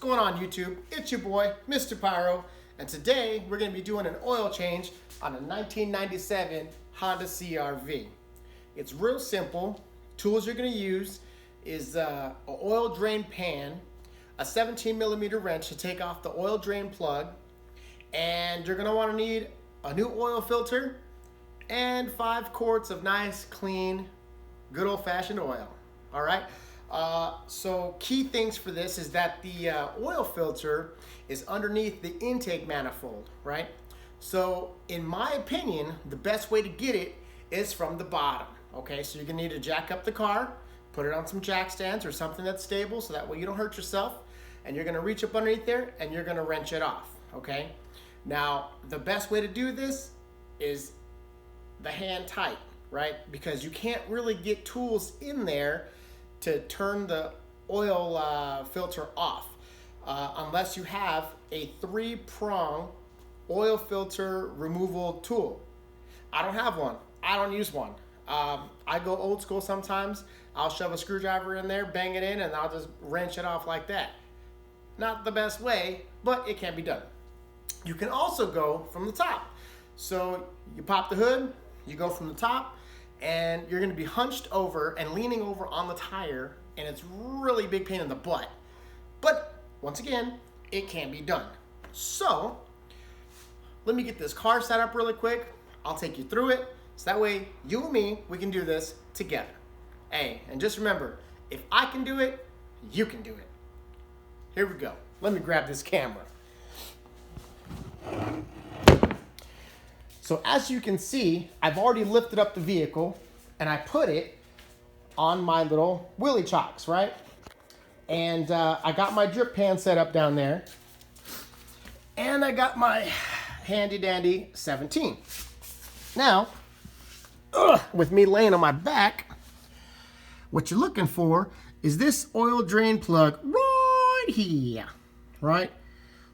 going on YouTube? It's your boy, Mr. Pyro, and today we're going to be doing an oil change on a 1997 Honda CR-V. It's real simple. Tools you're going to use is an oil drain pan, a 17 millimeter wrench to take off the oil drain plug, and you're going to want to need a new oil filter and 5 quarts of nice, clean, good old-fashioned oil. All right. So key things for this is that the oil filter is underneath the intake manifold, right? So in my opinion, the best way to get it is from the bottom. Okay, so you're gonna need to jack up the car, put it on some jack stands or something that's stable so that way you don't hurt yourself, and you're gonna reach up underneath there and you're gonna wrench it off, okay? Now, the best way to do this is the hand tight, right? Because you can't really get tools in there to turn the oil filter off unless you have a 3-prong oil filter removal tool. I don't have one. I don't use one. I go old school sometimes. I'll shove a screwdriver in there, bang it in, and I'll just wrench it off like that. Not the best way, but it can be done. You can also go from the top. So you pop the hood, you go from the top, and you're going to be hunched over and leaning over on the tire, and it's really big pain in the butt. But once again, it can be done. So let me get this car set up really quick. I'll take you through it, so that way you and me, we can do this together. Hey, and just remember, if I can do it, you can do it. Here we go. Let me grab this camera. So as you can see, I've already lifted up the vehicle and I put it on my little wheelie chocks, right? And I got my drip pan set up down there. And I got my handy dandy 17. Now, with me laying on my back, what you're looking for is this oil drain plug right here, right?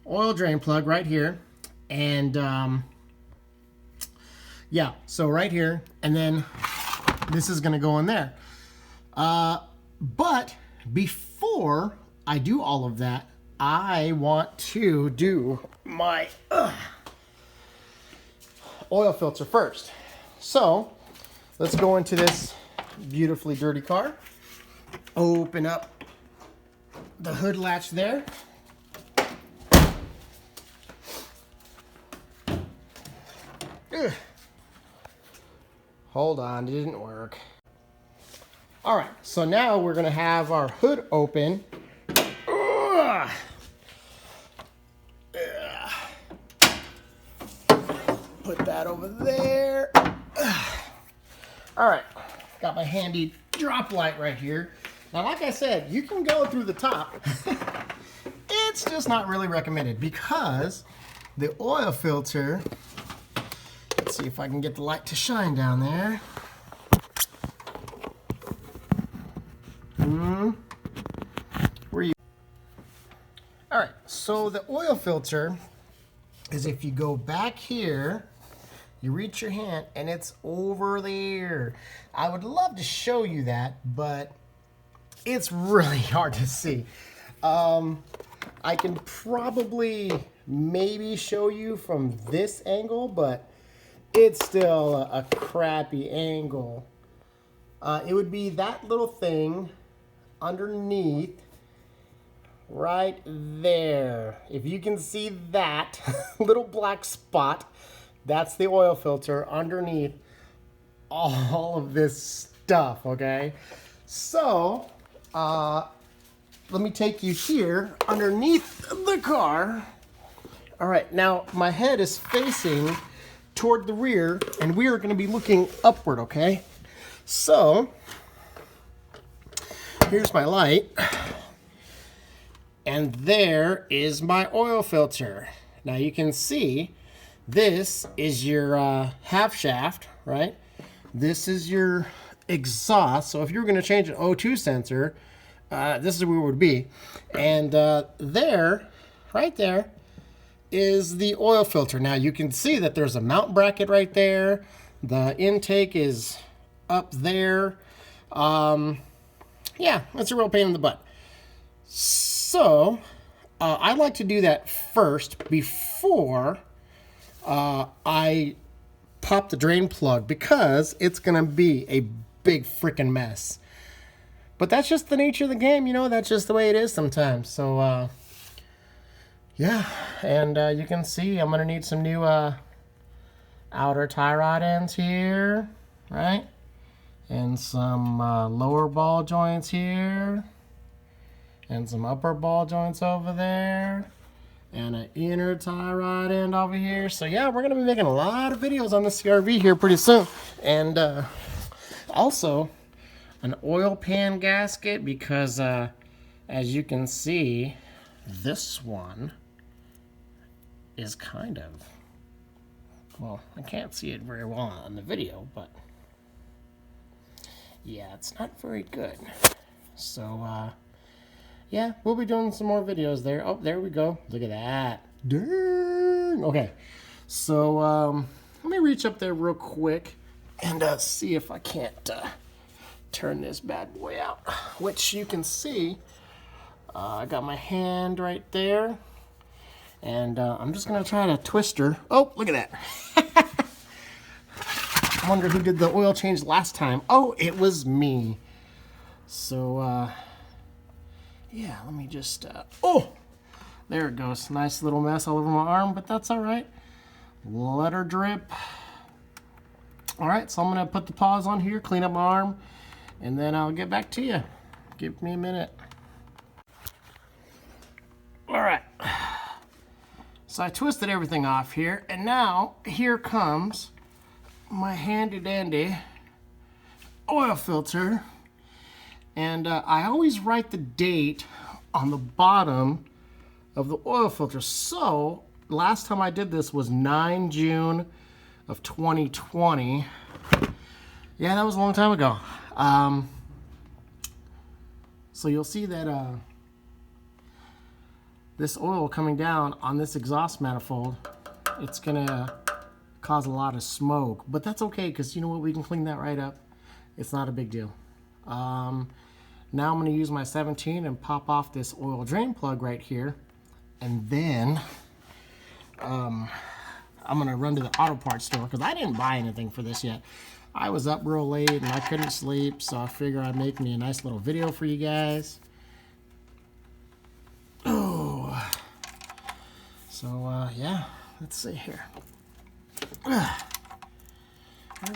Oil drain plug right here. And yeah, so right here, and then this is gonna go in there. But before I do all of that, I want to do my oil filter first. So let's go into this beautifully dirty car. Open up the hood latch there. Ugh. Hold on, it didn't work. All right, so now we're gonna have our hood open. Ugh. Put that over there. All right, got my handy drop light right here. Now, like I said, you can go through the top. It's just not really recommended because the oil filter, let's see if I can get the light to shine down there. Where you? All right, so the oil filter is if you go back here, you reach your hand and it's over there. I would love to show you that, but it's really hard to see. I can probably maybe show you from this angle, but it's still a crappy angle. It would be that little thing underneath right there. If you can see that little black spot, that's the oil filter underneath all of this stuff, okay? So, let me take you here underneath the car. All right, now my head is facing toward the rear and we are going to be looking upward, okay? So, here's my light. And there is my oil filter. Now you can see this is your half shaft, right? This is your exhaust. So if you were going to change an O2 sensor, this is where it would be. And there, right there, is the oil filter. Now you can see that there's a mount bracket right there. The intake is up there. Yeah, that's a real pain in the butt. So I like to do that first before I pop the drain plug, because it's going to be a big freaking mess. But that's just the nature of the game, you know, that's just the way it is sometimes. So, yeah, and you can see I'm going to need some new outer tie rod ends here, right? And some lower ball joints here. And some upper ball joints over there. And an inner tie rod end over here. So, yeah, we're going to be making a lot of videos on the CRV here pretty soon. And also an oil pan gasket, because as you can see, this one is kind of, well, I can't see it very well on the video, but yeah, it's not very good. So yeah, we'll be doing some more videos there. Oh, there we go. Look at that. Dang. Okay, so let me reach up there real quick and see if I can't turn this bad boy out, which you can see I got my hand right there, and I'm just gonna try to twist her. Oh, look at that. I wonder who did the oil change last time. Oh, it was me. So yeah, let me just oh, there it goes. Nice little mess all over my arm, but that's all right. Let her drip. All right, so I'm gonna put the pause on here, clean up my arm, and then I'll get back to you. Give me a minute. All right. So I twisted everything off here, and now here comes my handy dandy oil filter. And I always write the date on the bottom of the oil filter. So last time I did this was 9 June of 2020. Yeah, that was a long time ago. So you'll see that this oil coming down on this exhaust manifold, it's gonna cause a lot of smoke, but that's okay, because you know what, we can clean that right up. It's not a big deal. Now I'm gonna use my 17 and pop off this oil drain plug right here, and then I'm gonna run to the auto parts store, because I didn't buy anything for this yet. I was up real late and I couldn't sleep, so I figured I'd make me a nice little video for you guys. Oh, so yeah, let's see here. There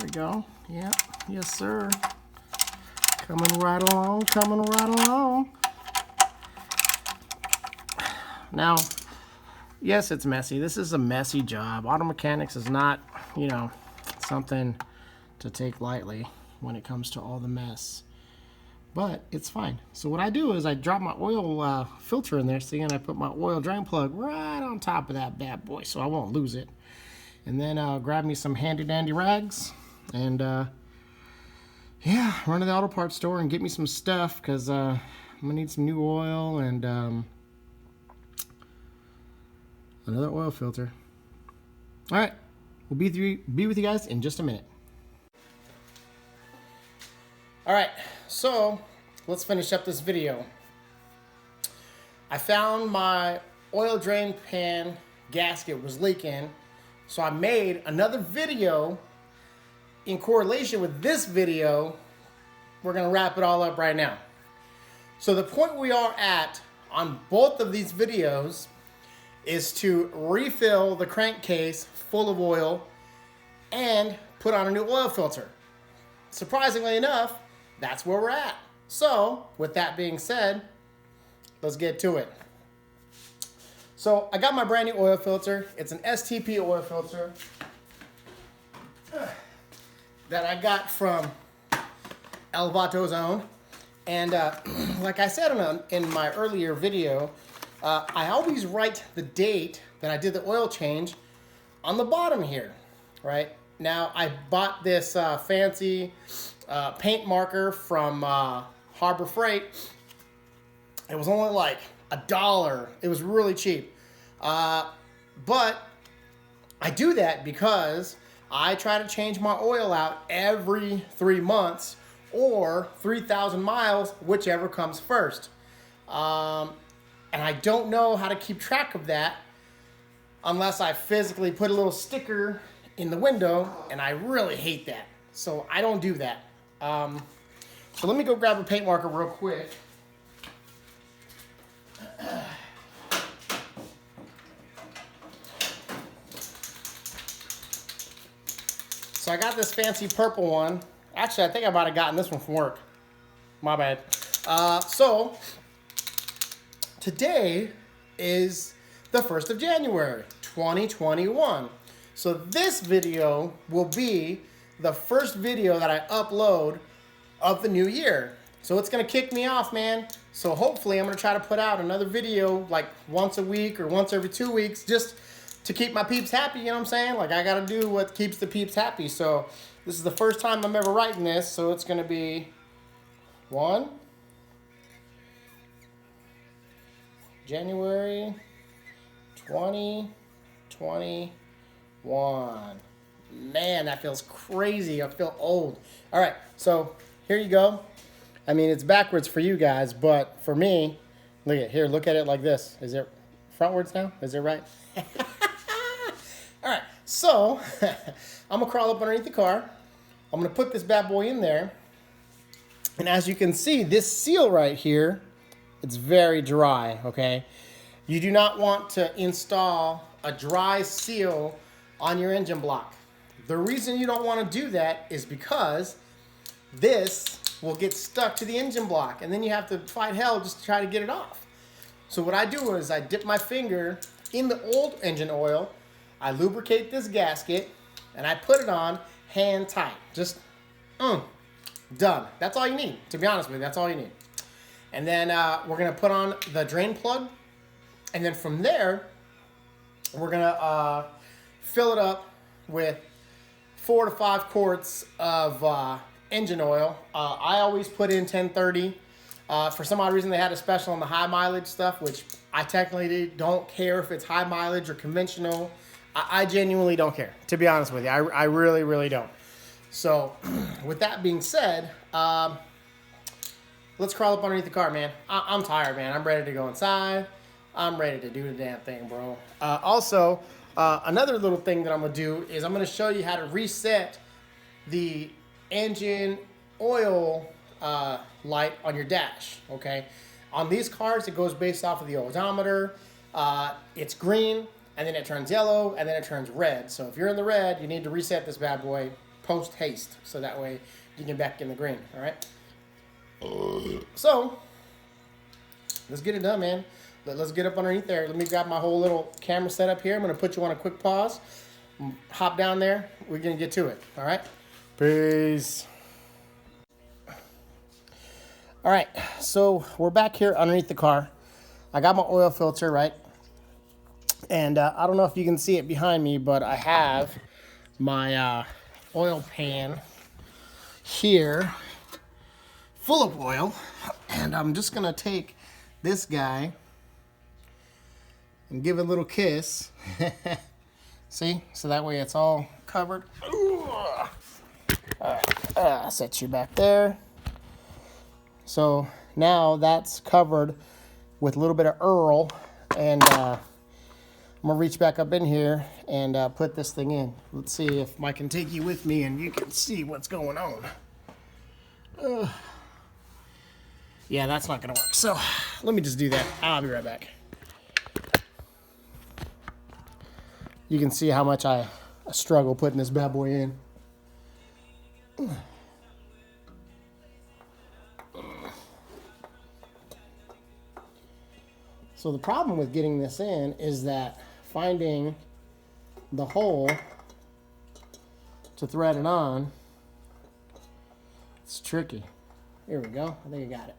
we go. Yeah, yes sir. Coming right along, coming right along. Now, yes, it's messy. This is a messy job. Auto mechanics is not, you know, something to take lightly when it comes to all the mess. But it's fine. So what I do is I drop my oil filter in there, see, and I put my oil drain plug right on top of that bad boy so I won't lose it. And then I'll grab me some handy dandy rags and yeah, run to the auto parts store and get me some stuff, because I'm gonna need some new oil and another oil filter. All right, we'll be with you guys in just a minute. All right, so let's finish up this video. I found my oil drain pan gasket was leaking, so I made another video in correlation with this video. We're gonna wrap it all up right now. So the point we are at on both of these videos is to refill the crankcase full of oil and put on a new oil filter. Surprisingly enough, that's where we're at. So with that being said, let's get to it. So I got my brand new oil filter. It's an STP oil filter that I got from Elvato's Own. And like I said in my earlier video, I always write the date that I did the oil change on the bottom here, right? Now I bought this fancy paint marker from Harbor Freight. It was only like $1. It was really cheap. But I do that because I try to change my oil out every 3 months or 3,000 miles, whichever comes first. And I don't know how to keep track of that unless I physically put a little sticker in the window, and I really hate that. So I don't do that. So let me go grab a paint marker real quick. So I got this fancy purple one. Actually, I think I might have gotten this one from work. My bad. So today is the 1st of January, 2021. So this video will be the first video that I upload of the new year. So it's gonna kick me off, man. So hopefully I'm gonna try to put out another video like once a week or once every 2 weeks, just to keep my peeps happy, you know what I'm saying? Like, I gotta do what keeps the peeps happy. So this is the first time I'm ever writing this, so it's gonna be January 2021. Man, that feels crazy. I feel old. All right, so here you go. I mean, it's backwards for you guys, but for me, look at it like this. Is it frontwards now? Is it right? All right, so I'm gonna crawl up underneath the car. I'm gonna put this bad boy in there. And as you can see, this seal right here, it's very dry, okay? You do not want to install a dry seal on your engine block. The reason you don't want to do that is because this will get stuck to the engine block, and then you have to fight hell just to try to get it off. So what I do is I dip my finger in the old engine oil, I lubricate this gasket, and I put it on hand tight. Just, done. That's all you need, to be honest with you. That's all you need. And then we're going to put on the drain plug, and then from there, we're going to fill it up with 4 to 5 quarts of engine oil. I always put in 1030. For some odd reason, they had a special on the high mileage stuff, which I technically don't care if it's high mileage or conventional. I genuinely don't care, to be honest with you. I really, really don't. So with that being said, let's crawl up underneath the car, man. I'm tired, man. I'm ready to go inside. I'm ready to do the damn thing, bro. Also, another little thing that I'm going to do is I'm going to show you how to reset the engine oil light on your dash, okay? On these cars, it goes based off of the odometer. It's green, and then it turns yellow, and then it turns red. So if you're in the red, you need to reset this bad boy post haste, so that way you can back in the green, all right? So let's get it done, man. Let's get up underneath there. Let me grab my whole little camera setup here. I'm going to put you on a quick pause. Hop down there. We're going to get to it, all right? Peace. All right, so we're back here underneath the car. I got my oil filter, right? And I don't know if you can see it behind me, but I have my oil pan here full of oil. And I'm just going to take this guy and give it a little kiss. See? So that way it's all covered. Set you back there. So now that's covered with a little bit of Earl, and I'm gonna reach back up in here and put this thing in. Let's see if I can take you with me and you can see what's going on. Yeah, that's not gonna work. So let me just do that. I'll be right back. You can see how much I struggle putting this bad boy in. So the problem with getting this in is that finding the hole to thread it on, it's tricky. Here we go. I think I got it.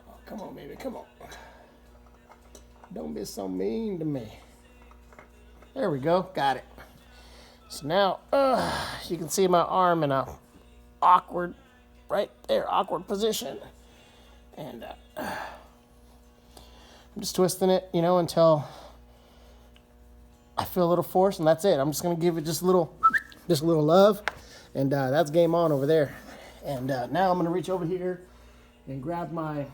Oh, come on, baby. Come on. Don't be so mean to me. There we go. Got it. So now you can see my arm in a awkward, right there, awkward position. And I'm just twisting it, you know, until I feel a little force, and that's it. I'm just gonna give it just a little love, and that's game on over there. And now I'm gonna reach over here and grabbed my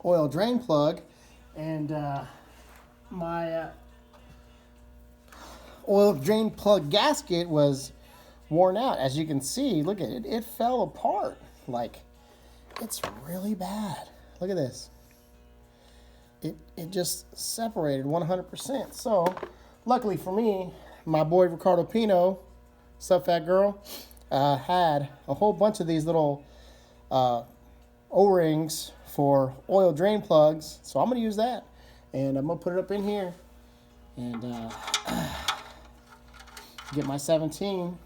oil drain plug, and my oil drain plug gasket was worn out. As you can see, look at it, it fell apart. Like, it's really bad. Look at this. It just separated 100%. So, luckily for me, my boy Ricardo Pino, Sup Fat Girl, had a whole bunch of these little O-rings for oil drain plugs. So I'm going to use that. And I'm going to put it up in here. And get my 17. I'm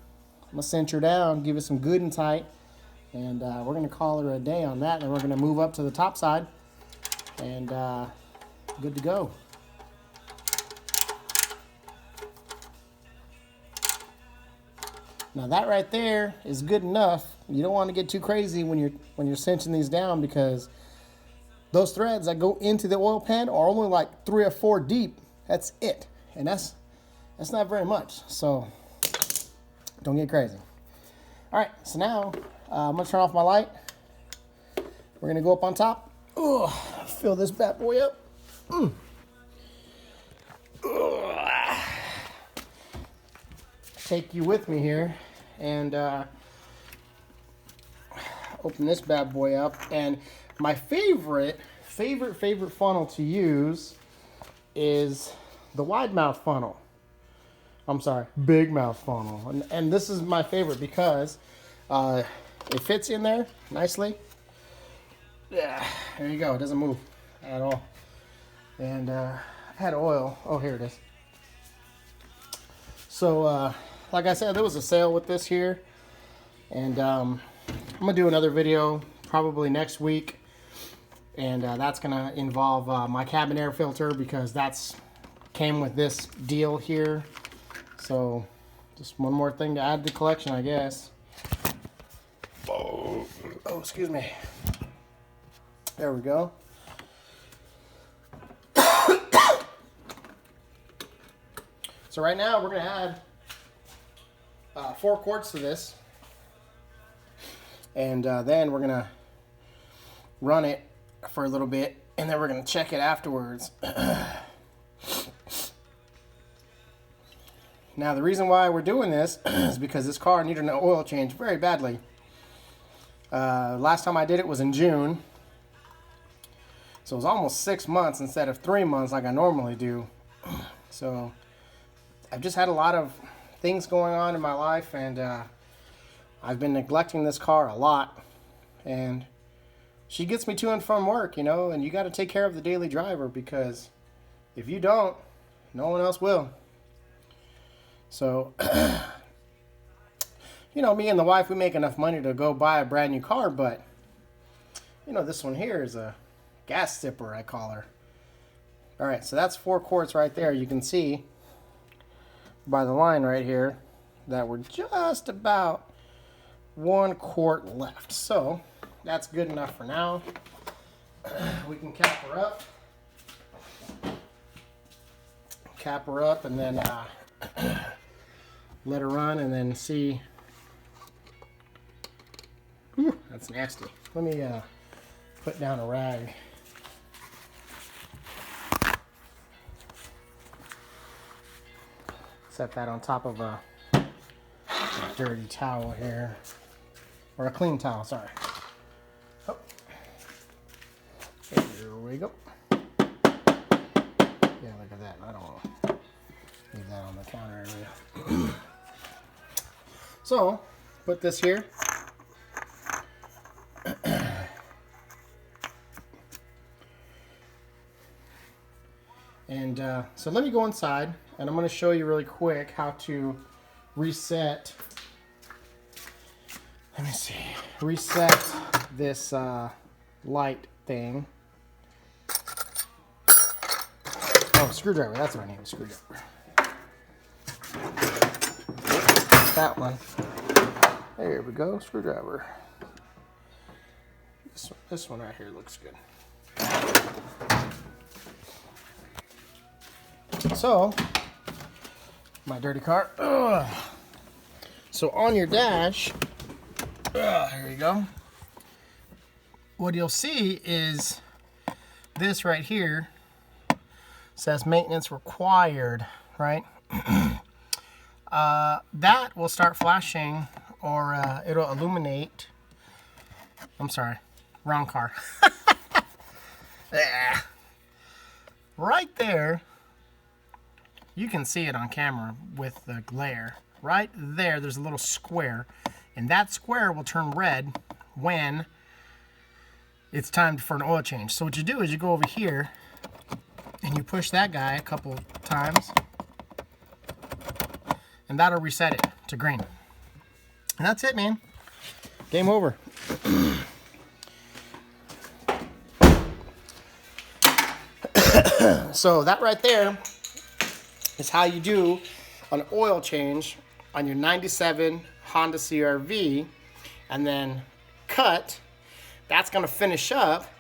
going to cinch her down, give it some good and tight. And we're going to call her a day on that. And we're going to move up to the top side. And good to go. Now that right there is good enough. You don't want to get too crazy when you're cinching these down, because those threads that go into the oil pan are only like 3 or 4 deep. That's it. And that's not very much. So don't get crazy. All right, so now I'm gonna turn off my light. We're gonna go up on top. Ugh, fill this bad boy up. Take you with me here and open this bad boy up. And my favorite funnel to use is the wide mouth funnel. I'm sorry, big mouth funnel. And this is my favorite because it fits in there nicely. Yeah, there you go. It doesn't move at all. And I had oil. Oh, here it is. So, like I said, there was a sale with this here. And I'm going to do another video probably next week. And that's going to involve my cabin air filter, because that's came with this deal here. So, just one more thing to add to the collection, I guess. Oh, excuse me. There we go. So right now we're going to add 4 quarts to this. And then we're going to run it for a little bit. And then we're going to check it afterwards. Now the reason why we're doing this is because this car needed an oil change very badly. Last time I did it was in June. So it was almost 6 months instead of 3 months like I normally do. So I've just had a lot of things going on in my life, and I've been neglecting this car a lot. And she gets me to and from work, you know, and you got to take care of the daily driver, because if you don't, no one else will. So, you know, me and the wife, we make enough money to go buy a brand new car, but, you know, this one here is a gas sipper, I call her. All right, so that's 4 quarts right there. You can see by the line right here that we're just about 1 quart left. So that's good enough for now. We can cap her up. Cap her up and then let her run and then see. Whew, that's nasty. Let me put down a rag. Set that on top of a dirty towel here. Or a clean towel, sorry. Oh. Here we go. Yeah, look at that. I don't want to leave that on the counter area. So, put this here. And so let me go inside, and I'm going to show you really quick how to reset. Let me see. Reset this light thing. Oh, screwdriver. That's what I need. A screwdriver. That one. There we go. Screwdriver. This one right here looks good. So, my dirty car. Ugh. So on your dash, here you go. what you'll see is this right here says maintenance required, right? That will start flashing, or it'll illuminate. I'm sorry, wrong car. Right there, you can see it on camera with the glare. Right there, there's a little square, and that square will turn red when it's time for an oil change. So what you do is you go over here and you push that guy a couple times, and that'll reset it to green. And that's it, man. Game over. So that right there is how you do an oil change on your 97 Honda CR-V, and then cut. That's going to finish up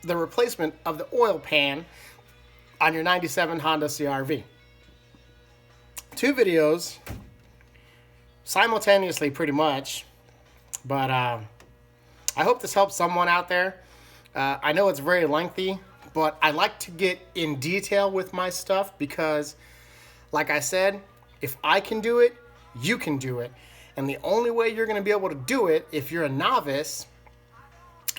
the replacement of the oil pan on your 97 Honda CR-V. 2 videos simultaneously pretty much, but I hope this helps someone out there. I know it's very lengthy, but I like to get in detail with my stuff because, like I said, if I can do it, you can do it. And the only way you're going to be able to do it if you're a novice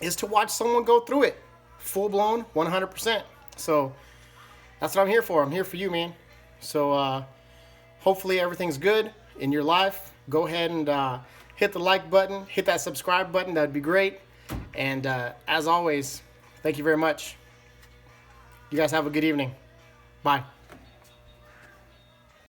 is to watch someone go through it full-blown 100%. So that's what I'm here for. I'm here for you, man. So hopefully everything's good in your life. Go ahead and hit the like button, hit that subscribe button. That'd be great. And as always, thank you very much. You guys have a good evening. Bye.